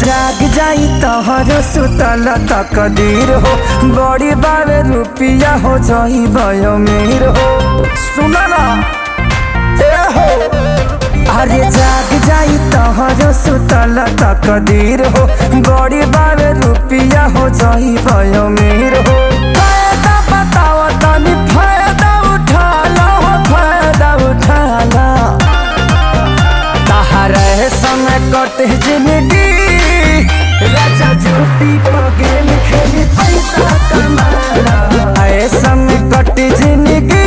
जाग जाई तोहरो सुतल तकदीर हो, बड़ी बावे रुपिया हो जाई भयो मीर हो। सुना ना ए हो, अरे जाग जाई तोहरो सुतल तकदीर हो, बड़ी बावे रुपिया हो जाई भयो मीर हो। फायदा बताओ तनी, फायदा उठा लो, फायदा उठा लो। तहरे समय कटे जिंदगी, राजा झूठी गेम खेली पैसा कमाला। ऐसा में कटी जिंदगी,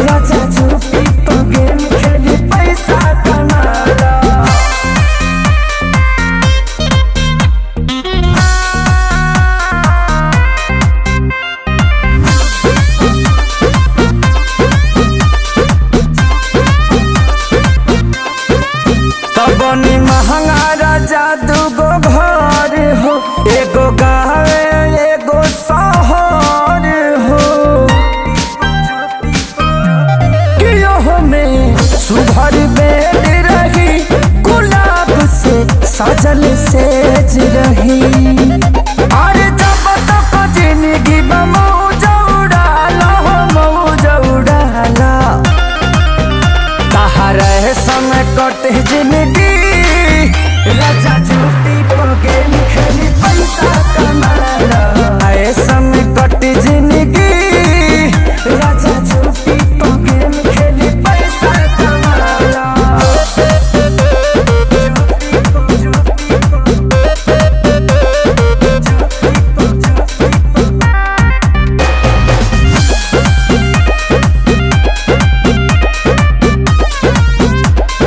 राजा झूठी गेम खेली पैसा कमाला। तबनी महंगा राजा दूगो घर हो, एगो गाँव एगो शहर हो। कियो में सुभर बेड रही, गुलाब से सजल सेज रही। अरे जब तक जिंदगी में मौज उड़ाला, मौज उड़ाला। तहरे समय कटे जिंदगी, राजा झूठी गेम खेली पैसा कमाला। ऐसा में कटी जिंदगी, राजा झूठी गेम खेली पैसा कमाला।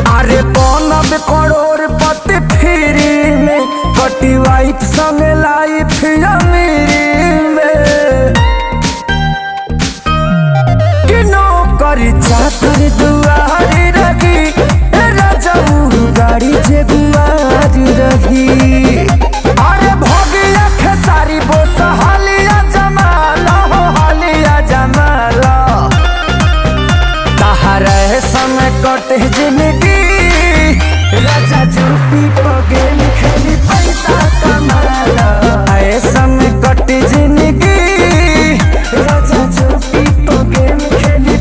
अरे बनब करोड़पति फ्री में, कटी वाइफ संग लाइफ अमीरी में। कि नौकरी चाकर दुआरी रही, राजाऊ गाड़ी जे गुआरी रही। अरे भगिया खेसारी बोस हालिया जमाला, हो हालिया जमाला। तहरे समय कटे जिंदगी, राजा झूठी